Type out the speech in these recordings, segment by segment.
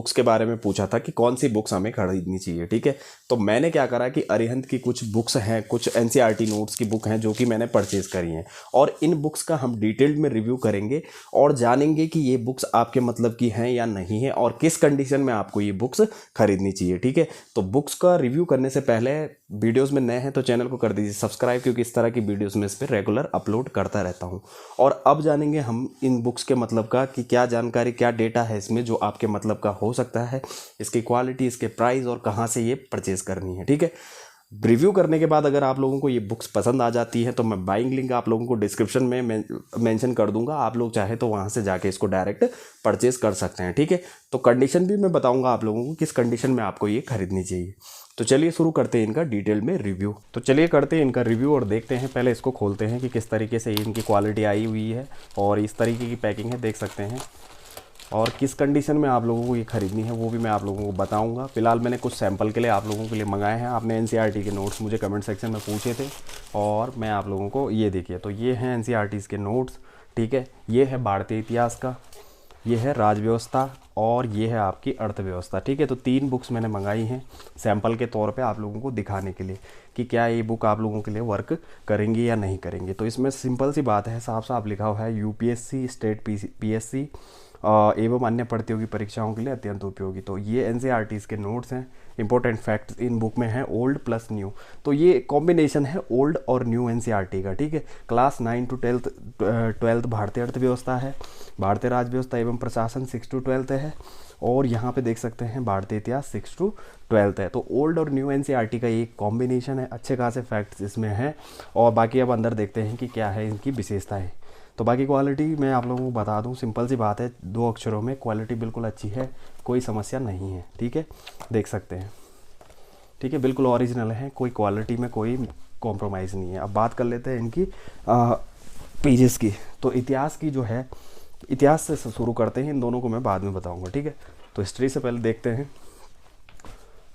Books के बारे में पूछा था कि कौन सी बुक्स हमें खरीदनी चाहिए, ठीक है। तो मैंने क्या करा कि अरिहंत की कुछ बुक्स हैं, कुछ एनसीईआरटी नोट्स की बुक हैं जो कि मैंने परचेज करी हैं, और इन बुक्स का हम डिटेल्ड में रिव्यू करेंगे और जानेंगे कि ये बुक्स आपके मतलब की हैं या नहीं है और किस कंडीशन में आपको ये बुक्स खरीदनी चाहिए, ठीक है। तो बुक्स का रिव्यू करने से पहले वीडियोस में नए हैं तो चैनल को कर दीजिए सब्सक्राइब, क्योंकि इस तरह की वीडियोस में इस पर रेगुलर अपलोड करता रहता हूँ। और अब जानेंगे हम इन बुक्स के मतलब का कि क्या जानकारी, क्या डेटा है इसमें जो आपके मतलब का हो सकता है, इसकी क्वालिटी, इसके प्राइस और कहाँ से ये परचेज करनी है, ठीक है। रिव्यू करने के बाद अगर आप लोगों को ये बुक्स पसंद आ जाती है तो मैं बाइंग लिंक आप लोगों को डिस्क्रिप्शन में मेंशन कर दूंगा, आप लोग चाहे तो वहाँ से जाके इसको डायरेक्ट परचेज कर सकते हैं, ठीक है। तो कंडीशन भी मैं बताऊंगा आप लोगों को किस कंडीशन में आपको ये खरीदनी चाहिए। तो चलिए शुरू करते हैं इनका डिटेल में रिव्यू। तो चलिए करते हैं इनका रिव्यू और देखते हैं, पहले इसको खोलते हैं कि किस तरीके से इनकी क्वालिटी आई हुई है और इस तरीके की पैकिंग है, देख सकते हैं। और किस कंडीशन में आप लोगों को ये खरीदनी है वो भी मैं आप लोगों को बताऊंगा। फिलहाल मैंने कुछ सैंपल के लिए आप लोगों के लिए मंगाए हैं। आपने एनसीईआरटी के नोट्स मुझे कमेंट सेक्शन में पूछे थे और मैं आप लोगों को ये देखिए, तो ये हैं एनसीईआरटी के नोट्स, ठीक है। ये है भारतीय इतिहास का, ये है राजव्यवस्था और ये है आपकी अर्थव्यवस्था, ठीक है। तो 3 बुक्स मैंने मंगाई हैं सैंपल के तौर पे आप लोगों को दिखाने के लिए कि क्या ये बुक आप लोगों के लिए वर्क करेंगी या नहीं करेंगी। तो इसमें सिंपल सी बात है, साफ साफ लिखा हुआ है यूपीएससी, स्टेट पीएससी एवं अन्य प्रतियोगी परीक्षाओं के लिए अत्यंत उपयोगी। तो ये एनसीईआरटीज़ के नोट्स हैं। इंपॉर्टेंट फैक्ट्स इन बुक में है ओल्ड प्लस न्यू, तो ये कॉम्बिनेशन है ओल्ड और न्यू एनसीईआरटी का, ठीक है। क्लास 9 to 12 भारतीय अर्थव्यवस्था है, भारतीय राजव्यवस्था एवं प्रशासन 6 to 12 है, और यहाँ पे देख सकते हैं भारतीय इतिहास 6 to 12 है। तो ओल्ड और न्यू एनसीईआरटी का एक कॉम्बिनेशन है, अच्छे खासे फैक्ट्स इसमें हैं। और बाकी अब अंदर देखते हैं कि क्या है इनकी विशेषताएँ। तो बाकी क्वालिटी मैं आप लोगों को बता दूं, सिंपल सी बात है, 2 अक्षरों में क्वालिटी बिल्कुल अच्छी है, कोई समस्या नहीं है, ठीक है। देख सकते हैं, ठीक है, बिल्कुल ओरिजिनल है, कोई क्वालिटी में कोई कॉम्प्रोमाइज़ नहीं है। अब बात कर लेते हैं इनकी पेजेस की। तो इतिहास की जो है, इतिहास से शुरू करते हैं, इन दोनों को मैं बाद में बताऊँगा, ठीक है। तो हिस्ट्री से पहले देखते हैं।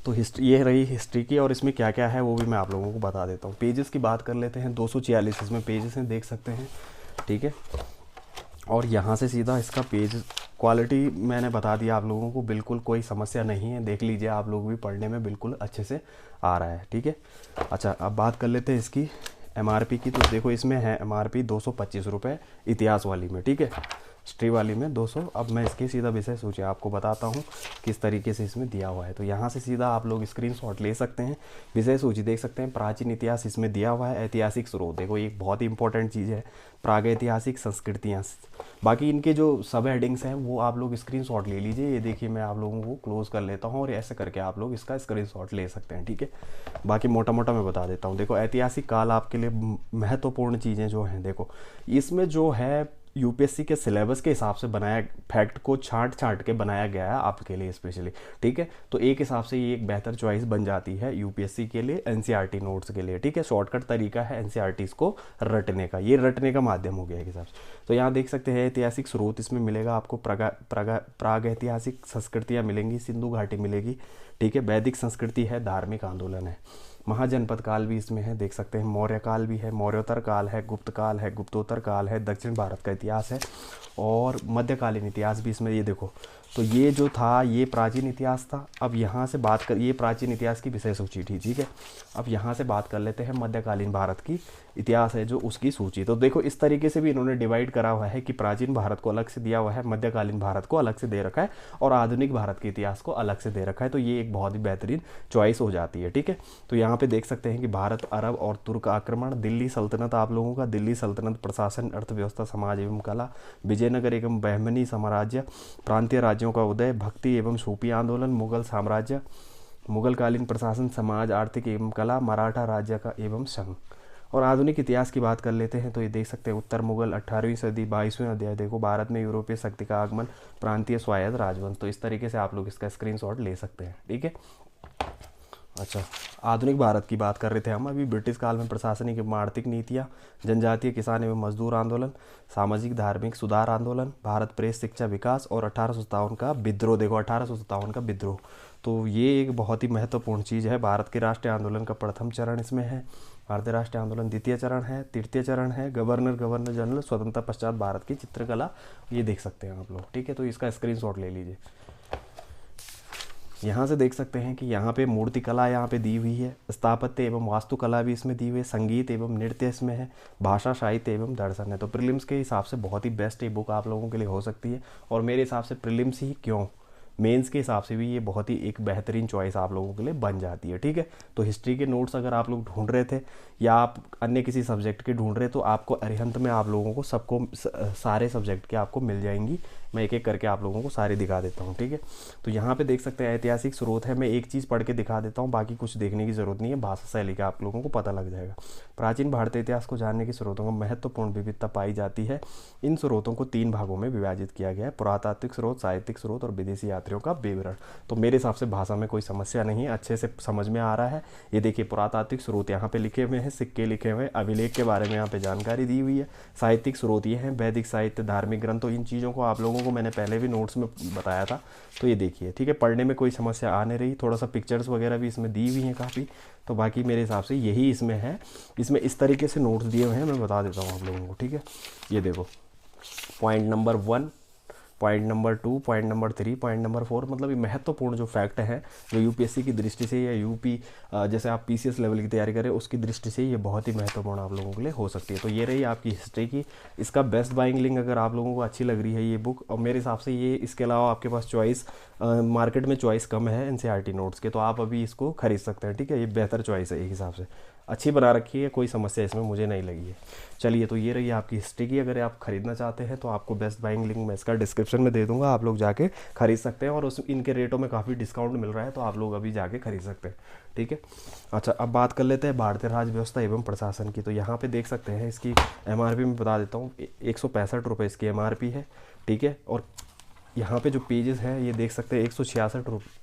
तो हिस्ट्री, ये रही हिस्ट्री की, और इसमें क्या क्या है वो भी मैं आप लोगों को बता देता हूँ। पेजेस की बात कर लेते हैं, 246 इसमें पेजेस हैं, देख सकते हैं, ठीक है। और यहाँ से सीधा इसका पेज क्वालिटी मैंने बता दिया आप लोगों को, बिल्कुल कोई समस्या नहीं है, देख लीजिए आप लोग भी, पढ़ने में बिल्कुल अच्छे से आ रहा है, ठीक है। अच्छा, अब बात कर लेते हैं इसकी एमआरपी की। तो देखो इसमें है एमआरपी 225 रुपये इतिहास वाली में, ठीक है, हिस्ट्री वाली में 200। अब मैं इसकी सीधा विषय सूची आपको बताता हूँ किस तरीके से इसमें दिया हुआ है। तो यहाँ से सीधा आप लोग स्क्रीनशॉट ले सकते हैं, विषय सूची देख सकते हैं, प्राचीन इतिहास इसमें दिया हुआ है, ऐतिहासिक स्रोत देखो, एक बहुत ही इंपॉर्टेंट चीज़ है, प्रागैतिहासिक संस्कृतियाँ। बाकी इनके जो सब हेडिंग्स हैं वो आप लोग स्क्रीनशॉट ले लीजिए। ये देखिए मैं आप लोगों को क्लोज कर लेता हूँ और ऐसे करके आप लोग इसका स्क्रीनशॉट ले सकते हैं, ठीक है। बाकी मोटा मोटा मैं बता देता हूँ। देखो ऐतिहासिक काल आपके लिए महत्वपूर्ण चीज़ें जो हैं, देखो इसमें जो है यूपीएससी के सिलेबस के हिसाब से बनाया, फैक्ट को छांट छांट के बनाया गया है आपके लिए स्पेशली, ठीक है। तो एक हिसाब से ये एक बेहतर चॉइस बन जाती है यूपीएससी के लिए, एनसीईआरटी नोट्स के लिए, ठीक है। शॉर्टकट तरीका है एनसीईआरटी को रटने का, ये रटने का माध्यम हो गया एक हिसाब से। तो यहाँ देख सकते हैं ऐतिहासिक स्रोत इसमें मिलेगा आपको, प्राग ऐतिहासिक संस्कृतियाँ मिलेंगी, सिंधु घाटी मिलेगी, ठीक है। वैदिक संस्कृति है, धार्मिक आंदोलन है, महाजनपद काल भी इसमें है, देख सकते हैं, मौर्य काल भी है, मौर्योत्तर काल है, गुप्त काल है, गुप्तोत्तर काल है, दक्षिण भारत का इतिहास है, और मध्यकालीन इतिहास भी इसमें, ये देखो। तो ये जो था ये प्राचीन इतिहास था। अब यहाँ से बात कर, ये प्राचीन इतिहास की विषय सूची थी, ठीक है। अब यहाँ से बात कर लेते हैं मध्यकालीन भारत की इतिहास है जो उसकी सूची। तो देखो इस तरीके से भी इन्होंने डिवाइड करा हुआ है कि प्राचीन भारत को अलग से दिया हुआ है, मध्यकालीन भारत को अलग से दे रखा है, और आधुनिक भारत के इतिहास को अलग से दे रखा है। तो ये एक बहुत ही बेहतरीन चॉइस हो जाती है, ठीक है। तो यहाँ पे देख सकते हैं कि भारत, अरब और तुर्क आक्रमण, दिल्ली सल्तनत आप लोगों का, दिल्ली सल्तनत प्रशासन, अर्थव्यवस्था, समाज एवं कला, विजयनगर एवं बहमनी साम्राज्य, प्रांतीय राज्यों का उदय, भक्ति एवं सूफी आंदोलन, मुगल साम्राज्य, मुगलकालीन प्रशासन, समाज, आर्थिक एवं कला, मराठा राज्य का एवं संघ। और आधुनिक इतिहास की बात कर लेते हैं तो ये देख सकते हैं उत्तर मुगल, 18वीं सदी, 22वें अध्याय, देखो भारत में यूरोपीय शक्ति का आगमन, प्रांतीय स्वायत्त राजवंश। तो इस तरीके से आप लोग इसका स्क्रीनशॉट ले सकते हैं, ठीक है। अच्छा, आधुनिक भारत की बात कर रहे थे हम अभी। ब्रिटिश काल में प्रशासनिक एवं आर्थिक नीतियाँ, जनजातीय किसान एवं मजदूर आंदोलन, सामाजिक धार्मिक सुधार आंदोलन, भारत प्रेस शिक्षा विकास, और 1857 का विद्रोह। देखो 1857 का विद्रोह, तो ये एक बहुत ही महत्वपूर्ण चीज़ है। भारत के राष्ट्रीय आंदोलन का प्रथम चरण इसमें है, भारतीय राष्ट्रीय आंदोलन द्वितीय चरण है, तृतीय चरण है, गवर्नर जनरल, स्वतंत्रता पश्चात भारत की चित्रकला, ये देख सकते हैं आप लोग, ठीक है। तो इसका स्क्रीनशॉट ले लीजिए। यहाँ से देख सकते हैं कि यहाँ पे मूर्ति कला यहाँ पे दी हुई है, स्थापत्य एवं वास्तुकला भी इसमें दी हुई है, संगीत एवं नृत्य इसमें है, भाषा साहित्य एवं दर्शन है। तो प्रीलिम्स के हिसाब से बहुत ही बेस्ट ये बुक आप लोगों के लिए हो सकती है। और मेरे हिसाब से प्रीलिम्स ही क्यों, मेंस के हिसाब से भी ये बहुत ही एक बेहतरीन चॉइस आप लोगों के लिए बन जाती है। ठीक है, तो हिस्ट्री के नोट्स अगर आप लोग ढूंढ रहे थे या आप अन्य किसी सब्जेक्ट के ढूंढ रहे तो आपको अरिहंत में आप लोगों को सबको सारे सब्जेक्ट के आपको मिल जाएंगी। मैं एक एक करके आप लोगों को सारे दिखा देता हूँ। ठीक है, तो यहाँ पे देख सकते हैं ऐतिहासिक स्रोत है, मैं एक चीज़ पढ़ के दिखा देता हूँ, बाकी कुछ देखने की ज़रूरत नहीं है, भाषा शैली का आप लोगों को पता लग जाएगा। प्राचीन भारतीय इतिहास को जानने के स्रोतों में महत्वपूर्ण विविधता पाई जाती है। इन स्रोतों को 3 भागों में विभाजित किया गया है, पुरातात्विक स्रोत, साहित्यिक स्रोत और विदेशी यात्रियों का विवरण। तो मेरे हिसाब से भाषा में कोई समस्या नहीं है, अच्छे से समझ में आ रहा है। ये देखिए पुरातात्विक स्रोत यहाँ पे लिखे हुए हैं, सिक्के लिखे हुए हैं, अभिलेख के बारे में यहाँ पे जानकारी दी हुई है। साहित्यिक स्रोत ये हैं वैदिक साहित्य, धार्मिक ग्रंथ। तो इन चीज़ों को आप लोगों को मैंने पहले भी नोट्स में बताया था, तो ये देखिए। ठीक है, पढ़ने में कोई समस्या आ नहीं रही, थोड़ा सा पिक्चर्स वगैरह भी इसमें दी हुई हैं काफ़ी। तो बाकी मेरे हिसाब से यही इसमें है, इसमें इस तरीके से नोट्स दिए हुए हैं, मैं बता देता हूँ आप लोगों को। ठीक है, ये देखो point number 1, point number 2, point number 3, point number 4, मतलब ये महत्वपूर्ण जो फैक्ट है जो यूपीएससी की दृष्टि से या यूपी जैसे आप पीसीएस लेवल की तैयारी करें उसकी दृष्टि से ये बहुत ही महत्वपूर्ण आप लोगों के लिए हो सकती है। तो ये रही आपकी हिस्ट्री की। इसका बेस्ट बाइंग लिंक अगर आप लोगों को अच्छी लग रही है ये बुक, और मेरे हिसाब से ये, इसके अलावा आपके पास चॉइस मार्केट में चॉइस कम है एनसीईआरटी नोट्स के, तो आप अभी इसको खरीद सकते हैं। ठीक है, ये बेहतर चॉइस है, एक हिसाब से अच्छी बना रखी है, कोई समस्या इसमें मुझे नहीं लगी है। चलिए, तो ये रही आपकी हिस्ट्री की। अगर आप खरीदना चाहते हैं तो आपको बेस्ट बाइंग लिंक मैं इसका डिस्क्रिप्शन में दे दूंगा, आप लोग जाके खरीद सकते हैं। और उस इनके रेटों में काफ़ी डिस्काउंट मिल रहा है, तो आप लोग अभी जाके खरीद सकते हैं। ठीक है, अच्छा अब बात कर लेते हैं भारतीय राज्य व्यवस्था एवं प्रशासन की। तो यहाँ पे देख सकते हैं इसकी एमआरपी में बता देता हूँ, 165 रुपये इसकी एमआरपी है। ठीक है, और यहाँ पे जो पेजेस हैं ये देख सकते हैं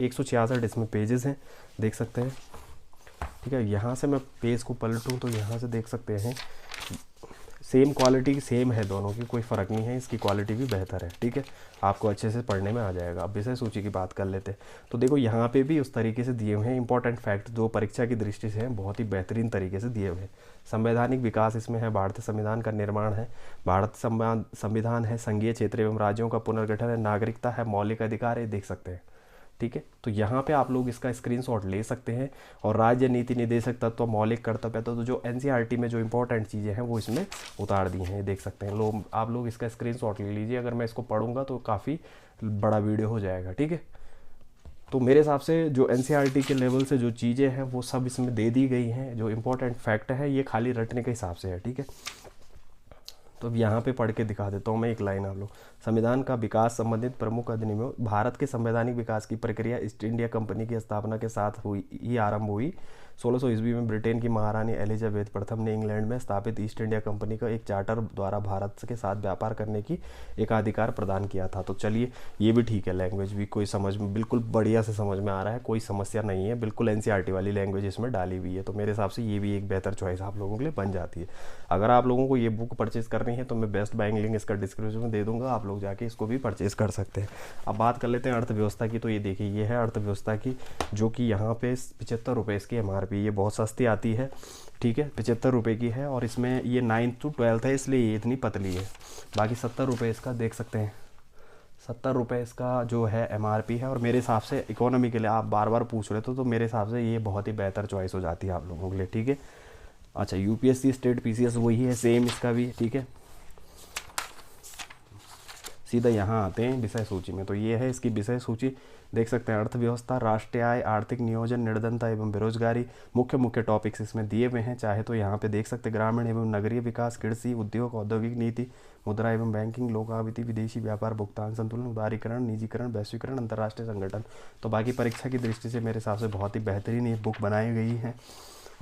166 इसमें पेजेस हैं, देख सकते हैं। ठीक है, यहाँ से मैं पेज को पलटूँ तो यहाँ से देख सकते हैं सेम क्वालिटी सेम है दोनों की, कोई फ़र्क नहीं है, इसकी क्वालिटी भी बेहतर है। ठीक है, आपको अच्छे से पढ़ने में आ जाएगा। अब विषय सूची की बात कर लेते हैं। तो देखो यहाँ पे भी उस तरीके से दिए हुए हैं इंपॉर्टेंट फैक्ट जो परीक्षा की दृष्टि से हैं, बहुत ही बेहतरीन तरीके से दिए हुए हैं। संवैधानिक विकास इसमें है, भारतीय संविधान का निर्माण है, भारत संविधान है, संघीय क्षेत्र एवं राज्यों का पुनर्गठन है, नागरिकता है, मौलिक अधिकार है, देख सकते हैं। ठीक है, तो यहाँ पे आप लोग इसका स्क्रीनशॉट ले सकते हैं। और राज्य नीति निर्देशक तत्व, मौलिक कर्तव्य, तो जो एनसीईआरटी में जो इंपॉर्टेंट चीज़ें हैं वो इसमें उतार दी हैं, देख सकते हैं। आप लोग इसका स्क्रीनशॉट ले लीजिए, अगर मैं इसको पढ़ूंगा तो काफ़ी बड़ा वीडियो हो जाएगा। ठीक है, तो मेरे हिसाब से जो एनसीईआरटी के लेवल से जो चीज़ें हैं वो सब इसमें दे दी गई हैं, जो इंपॉर्टेंट फैक्ट है ये खाली रटने के हिसाब से है। ठीक है, तो अब यहाँ पे पढ़ के दिखा देता हूँ मैं एक लाइन आप लोग। संविधान का विकास संबंधित प्रमुख अधिनियमों, भारत के संवैधानिक विकास की प्रक्रिया ईस्ट इंडिया कंपनी की स्थापना के साथ ही आरंभ हुई। 1600 ईस्वी में ब्रिटेन की महारानी एलिजाबेथ प्रथम ने इंग्लैंड में स्थापित ईस्ट इंडिया कंपनी का एक चार्टर द्वारा भारत के साथ व्यापार करने की एकाधिकार प्रदान किया था। तो चलिए ये भी ठीक है, लैंग्वेज भी कोई समझ में बिल्कुल बढ़िया से समझ में आ रहा है, कोई समस्या नहीं है, बिल्कुल एनसीईआरटी वाली लैंग्वेज इसमें डाली हुई है। तो मेरे हिसाब से ये भी एक बेहतर चॉइस आप लोगों के लिए बन जाती है। अगर आप लोगों को ये बुक परचेज करनी है तो मैं बेस्ट बाइंग लिंक इसका डिस्क्रिप्शन में दे दूंगा, आप लोग जाके इसको भी परचेज कर सकते हैं। अब बात कर लेते हैं अर्थव्यवस्था की। तो ये देखिए ये है अर्थव्यवस्था की, जो कि यहाँ पे 75 रुपये इसकी एमआरपी, ये बहुत सस्ती आती है। ठीक है, 75 रुपये की है, और इसमें ये 9th to 12th है इसलिए ये इतनी पतली है। बाकी 70 रुपये इसका देख सकते हैं, 70 रुपये इसका जो है एमआरपी है। और मेरे हिसाब से इकोनॉमी के लिए आप बार बार पूछ रहे तो मेरे हिसाब से ये बहुत ही बेहतर चॉइस हो जाती है आप लोगों के लिए। ठीक है, अच्छा यूपीएससी स्टेट पीसीएस वही है सेम इसका भी। ठीक है, सीधा यहाँ आते हैं विषय सूची में। तो ये है इसकी विषय सूची, देख सकते हैं। अर्थव्यवस्था, राष्ट्रीय आय, आर्थिक नियोजन, निर्धनता एवं बेरोजगारी, मुख्य टॉपिक्स इसमें दिए हुए हैं। चाहे तो यहाँ पे देख सकते, ग्रामीण एवं नगरीय विकास, कृषि, उद्योग, औद्योगिक नीति, मुद्रा एवं बैंकिंग, लोकाविति, विदेशी व्यापार, भुगतान संतुलन, उदारीकरण, निजीकरण, वैश्वीकरण, अंतर्राष्ट्रीय संगठन। तो बाकी परीक्षा की दृष्टि से मेरे हिसाब से बहुत ही बेहतरीन ये बुक बनाई गई है,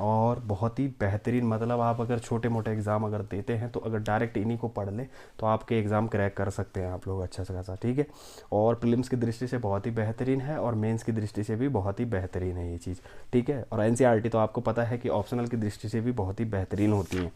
और बहुत ही बेहतरीन। मतलब आप अगर छोटे मोटे एग्ज़ाम अगर देते हैं तो अगर डायरेक्ट इन्हीं को पढ़ लें तो आपके एग्ज़ाम क्रैक कर सकते हैं आप लोग अच्छा से खासा। ठीक है, और प्रीलिम्स की दृष्टि से बहुत ही बेहतरीन है, और मेंस की दृष्टि से भी बहुत ही बेहतरीन है ये चीज़। ठीक है, और एनसीईआरटी तो आपको पता है कि ऑप्शनल की दृष्टि से भी बहुत ही बेहतरीन होती है।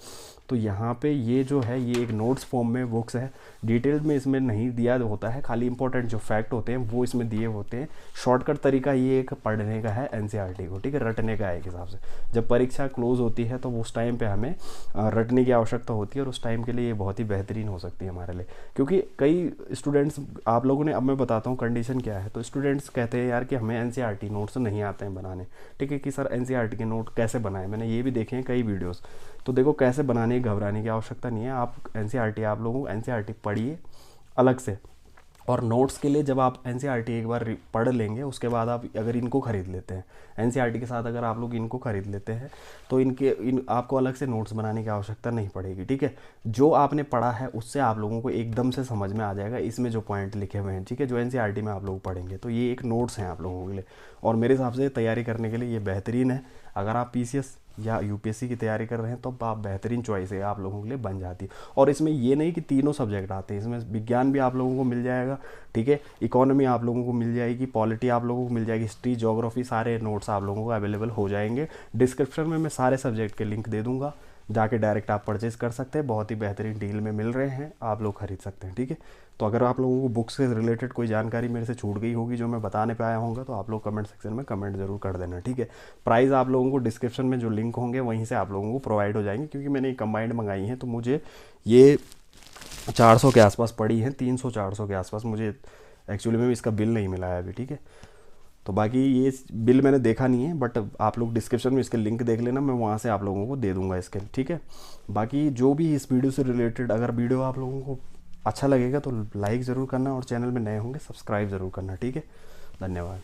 तो यहाँ पे ये जो है ये एक नोट्स फॉर्म में बुक्स है, डिटेल में इसमें नहीं दिया होता है, खाली इंपॉर्टेंट जो फैक्ट होते हैं वो इसमें दिए होते हैं। शॉर्टकट तरीका ये एक पढ़ने का है एनसीईआरटी को, ठीक है, रटने का है एक हिसाब से। जब जब परीक्षा क्लोज होती है तो उस टाइम पे हमें रटने की आवश्यकता होती है, और उस टाइम के लिए ये बहुत ही बेहतरीन हो सकती है हमारे लिए। क्योंकि कई स्टूडेंट्स, आप लोगों ने, अब मैं बताता हूँ कंडीशन क्या है। तो स्टूडेंट्स कहते हैं यार कि हमें एनसीईआरटी नोट्स नहीं आते हैं बनाने, ठीक है, कि सर एनसीईआरटी के नोट कैसे बनाएं। मैंने ये भी देखे हैं कई वीडियोस। तो देखो, कैसे बनाने, घबराने की आवश्यकता नहीं है। आप एनसीईआरटी, आप लोगों को एनसीईआरटी पढ़िए अलग से, और नोट्स के लिए जब आप एनसीईआरटी एक बार पढ़ लेंगे, उसके बाद आप अगर इनको ख़रीद लेते हैं, एनसीईआरटी के साथ अगर आप लोग इनको ख़रीद लेते हैं, तो इन आपको अलग से नोट्स बनाने की आवश्यकता नहीं पड़ेगी, ठीक है। जो आपने पढ़ा है उससे आप लोगों को एकदम से समझ में आ जाएगा, इसमें जो पॉइंट लिखे हुए हैं, ठीक है, जो एनसीईआरटी में आप लोग पढ़ेंगे। तो ये एक नोट्स हैं आप लोगों के लिए, और मेरे हिसाब से तैयारी करने के लिए ये बेहतरीन है। अगर आप पीसीएस या यूपीएससी की तैयारी कर रहे हैं तो आप बेहतरीन चॉइस है, आप लोगों के लिए बन जाती है। और इसमें ये नहीं कि तीनों सब्जेक्ट आते हैं, इसमें विज्ञान भी आप लोगों को मिल जाएगा, ठीक है, इकोनॉमी आप लोगों को मिल जाएगी, पॉलिटी आप लोगों को मिल जाएगी, हिस्ट्री, ज्योग्राफी, सारे नोट्स आप लोगों को अवेलेबल हो जाएंगे। डिस्क्रिप्शन में मैं सारे सब्जेक्ट के लिंक दे दूंगा, जाके डायरेक्ट आप परचेज कर सकते हैं। बहुत ही बेहतरीन डील में मिल रहे हैं, आप लोग खरीद सकते हैं, ठीक है। तो अगर आप लोगों को बुक्स से रिलेटेड कोई जानकारी मेरे से छूट गई होगी जो मैं बताने पे आया होगा, तो आप लोग कमेंट सेक्शन में कमेंट जरूर कर देना, ठीक है। प्राइस आप लोगों को डिस्क्रिप्शन में जो लिंक होंगे वहीं से आप लोगों को प्रोवाइड हो जाएंगे, क्योंकि मैंने कंबाइंड मंगाई हैं तो मुझे ये 400 के आसपास पड़ी हैं, 300-400 के आसपास। मुझे एक्चुअली में इसका बिल नहीं मिला है अभी, ठीक है। तो बाकी ये बिल मैंने देखा नहीं है, बट आप लोग डिस्क्रिप्शन में इसके लिंक देख लेना, मैं वहाँ से आप लोगों को दे दूंगा इसके, ठीक है। बाकी जो भी इस वीडियो से रिलेटेड, अगर वीडियो आप लोगों को अच्छा लगेगा तो लाइक ज़रूर करना, और चैनल में नए होंगे सब्सक्राइब ज़रूर करना, ठीक है। धन्यवाद।